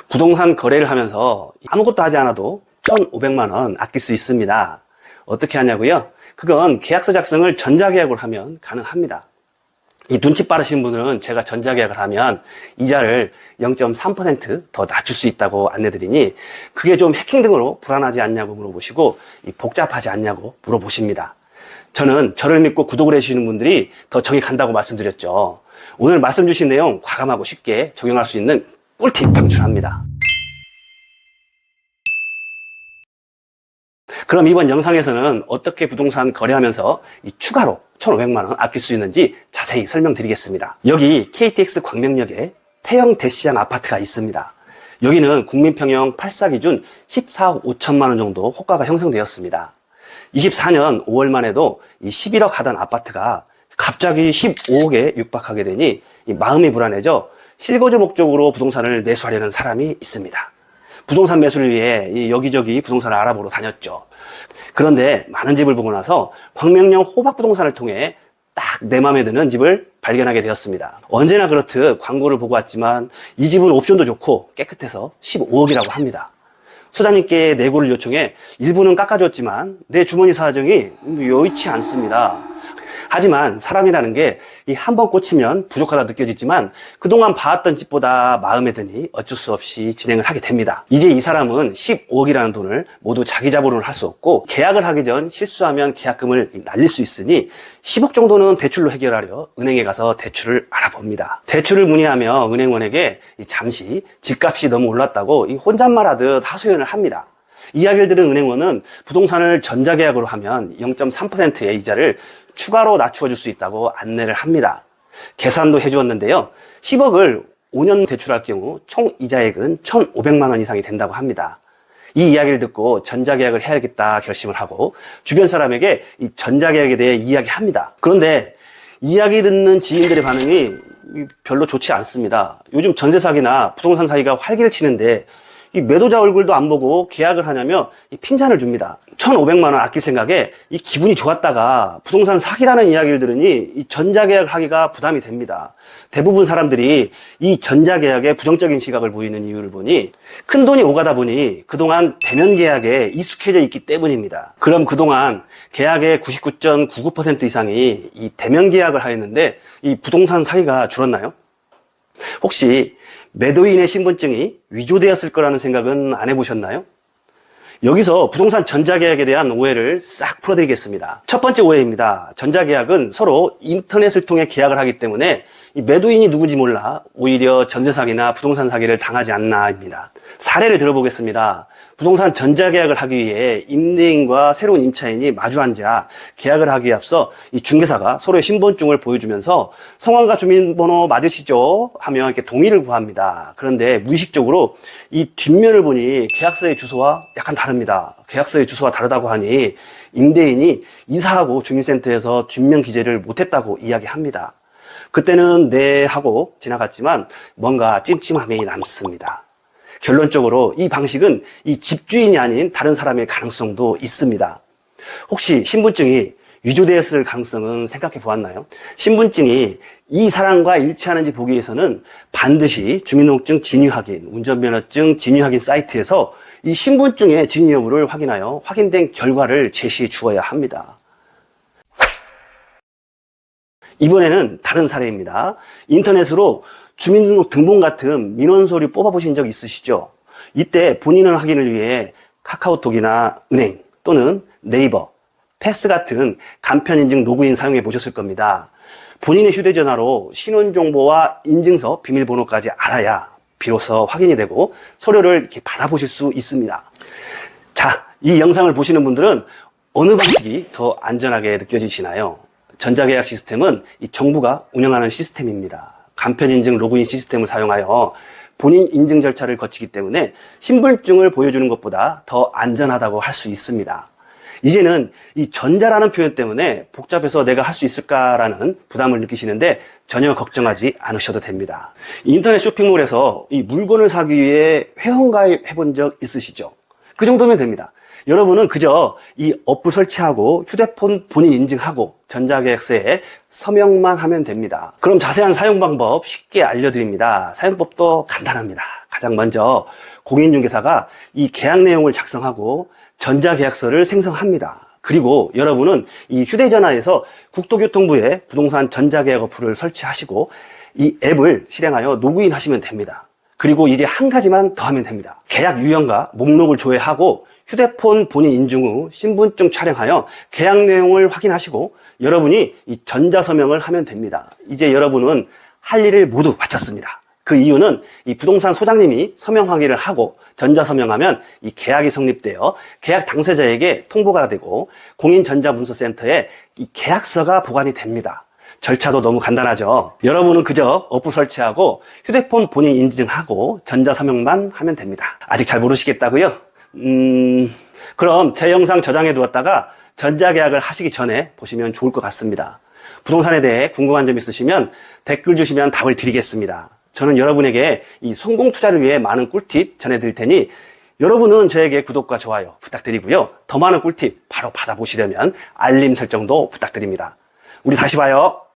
부동산 거래를 하면서 아무것도 하지 않아도 1,500만 원 아낄 수 있습니다. 어떻게 하냐고요? 그건 계약서 작성을 전자계약으로 하면 가능합니다. 이 눈치 빠르신 분들은 제가 전자계약을 하면 이자를 0.3% 더 낮출 수 있다고 안내드리니 그게 좀 해킹 등으로 불안하지 않냐고 물어보시고 복잡하지 않냐고 물어보십니다. 저는 저를 믿고 구독을 해주시는 분들이 더 정이 간다고 말씀드렸죠. 오늘 말씀 주신 내용 과감하고 쉽게 적용할 수 있는 꿀팁 방출합니다. 그럼 이번 영상에서는 어떻게 부동산 거래하면서 추가로 1,500만 원 아낄 수 있는지 자세히 설명드리겠습니다. 여기 KTX 광명역에 태형 대시장 아파트가 있습니다. 여기는 국민평형 8사 기준 14억 5천만 원 정도 호가가 형성되었습니다. 24년 5월만 해도 11억 하던 아파트가 갑자기 15억에 육박하게 되니 마음이 불안해져 실거주 목적으로 부동산을 매수하려는 사람이 있습니다. 부동산 매수를 위해 여기저기 부동산을 알아보러 다녔죠. 그런데 많은 집을 보고 나서 광명역 호박부동산을 통해 딱 내 마음에 드는 집을 발견하게 되었습니다. 언제나 그렇듯 광고를 보고 왔지만 이 집은 옵션도 좋고 깨끗해서 15억이라고 합니다. 소장님께 내고를 요청해 일부는 깎아줬지만 내 주머니 사정이 여의치 않습니다. 하지만 사람이라는 게 한 번 꽂히면 부족하다 느껴지지만 그동안 봐왔던 집보다 마음에 드니 어쩔 수 없이 진행을 하게 됩니다. 이제 이 사람은 15억이라는 돈을 모두 자기 자본으로 할 수 없고 계약을 하기 전 실수하면 계약금을 날릴 수 있으니 10억 정도는 대출로 해결하려 은행에 가서 대출을 알아봅니다. 대출을 문의하며 은행원에게 잠시 집값이 너무 올랐다고 혼잣말하듯 하소연을 합니다. 이야기를 들은 은행원은 부동산을 전자계약으로 하면 0.3%의 이자를 추가로 낮추어 줄 수 있다고 안내를 합니다. 계산도 해주었는데요. 10억을 5년 대출할 경우 총 이자액은 1,500만 원 이상이 된다고 합니다. 이 이야기를 듣고 전자계약을 해야겠다 결심을 하고 주변 사람에게 이 전자계약에 대해 이야기합니다. 그런데 이야기 듣는 지인들의 반응이 별로 좋지 않습니다. 요즘 전세 사기나 부동산 사기가 활기를 치는데 이 매도자 얼굴도 안 보고 계약을 하냐며 핀잔을 줍니다. 1,500만 원 아낄 생각에 기분이 좋았다가 부동산 사기라는 이야기를 들으니 전자계약을 하기가 부담이 됩니다. 대부분 사람들이 이 전자계약에 부정적인 시각을 보이는 이유를 보니 큰돈이 오가다 보니 그동안 대면 계약에 익숙해져 있기 때문입니다. 그럼 그동안 계약의 99.99% 이상이 이 대면 계약을 하였는데 이 부동산 사기가 줄었나요? 혹시 매도인의 신분증이 위조되었을 거라는 생각은 안 해보셨나요? 여기서 부동산 전자계약에 대한 오해를 싹 풀어드리겠습니다. 첫 번째 오해입니다. 전자계약은 서로 인터넷을 통해 계약을 하기 때문에 이 매도인이 누군지 몰라 오히려 전세 사기나 부동산 사기를 당하지 않나입니다. 사례를 들어보겠습니다. 부동산 전자계약을 하기 위해 임대인과 새로운 임차인이 마주 앉아 계약을 하기에 앞서 이 중개사가 서로의 신분증을 보여주면서 성함과 주민번호 맞으시죠? 하며 이렇게 동의를 구합니다. 그런데 무의식적으로 이 뒷면을 보니 계약서의 주소와 약간 다릅니다. 계약서의 주소와 다르다고 하니 임대인이 이사하고 주민센터에서 뒷면 기재를 못했다고 이야기합니다. 그때는 네 하고 지나갔지만 뭔가 찜찜함이 남습니다. 결론적으로 이 방식은 이 집주인이 아닌 다른 사람의 가능성도 있습니다. 혹시 신분증이 위조되었을 가능성은 생각해 보았나요? 신분증이 이 사람과 일치하는지 보기 위해서는 반드시 주민등록증 진위 확인, 운전면허증 진위 확인 사이트에서 이 신분증의 진위 여부를 확인하여 확인된 결과를 제시해 주어야 합니다. 이번에는 다른 사례입니다. 인터넷으로 주민등록 등본 같은 민원서류 뽑아보신 적 있으시죠? 이때 본인의 확인을 위해 카카오톡이나 은행 또는 네이버, 패스 같은 간편인증 로그인 사용해 보셨을 겁니다. 본인의 휴대전화로 신원정보와 인증서 비밀번호까지 알아야 비로소 확인이 되고 서류를 이렇게 받아보실 수 있습니다. 자, 이 영상을 보시는 분들은 어느 방식이 더 안전하게 느껴지시나요? 전자계약 시스템은 이 정부가 운영하는 시스템입니다. 간편인증 로그인 시스템을 사용하여 본인 인증 절차를 거치기 때문에 신분증을 보여주는 것보다 더 안전하다고 할 수 있습니다. 이제는 이 전자라는 표현 때문에 복잡해서 내가 할 수 있을까라는 부담을 느끼시는데 전혀 걱정하지 않으셔도 됩니다. 인터넷 쇼핑몰에서 이 물건을 사기 위해 회원가입 해본 적 있으시죠? 그 정도면 됩니다. 여러분은 그저 이 어플 설치하고 휴대폰 본인 인증하고 전자계약서에 서명만 하면 됩니다. 그럼 자세한 사용 방법 쉽게 알려드립니다. 사용법도 간단합니다. 가장 먼저 공인중개사가 이 계약 내용을 작성하고 전자계약서를 생성합니다. 그리고 여러분은 이 휴대전화에서 국토교통부에 부동산 전자계약 어플을 설치하시고 이 앱을 실행하여 로그인 하시면 됩니다. 그리고 이제 한 가지만 더 하면 됩니다. 계약 유형과 목록을 조회하고 휴대폰 본인 인증 후 신분증 촬영하여 계약 내용을 확인하시고 여러분이 이 전자서명을 하면 됩니다. 이제 여러분은 할 일을 모두 마쳤습니다. 그 이유는 이 부동산 소장님이 서명 확인을 하고 전자서명하면 이 계약이 성립되어 계약 당사자에게 통보가 되고 공인전자문서센터에 이 계약서가 보관이 됩니다. 절차도 너무 간단하죠. 여러분은 그저 어플 설치하고 휴대폰 본인 인증하고 전자서명만 하면 됩니다. 아직 잘 모르시겠다고요? 그럼 제 영상 저장해 두었다가 전자계약을 하시기 전에 보시면 좋을 것 같습니다. 부동산에 대해 궁금한 점 있으시면 댓글 주시면 답을 드리겠습니다. 저는 여러분에게 이 성공 투자를 위해 많은 꿀팁 전해드릴 테니 여러분은 저에게 구독과 좋아요 부탁드리고요. 더 많은 꿀팁 바로 받아보시려면 알림 설정도 부탁드립니다. 우리 다시 봐요.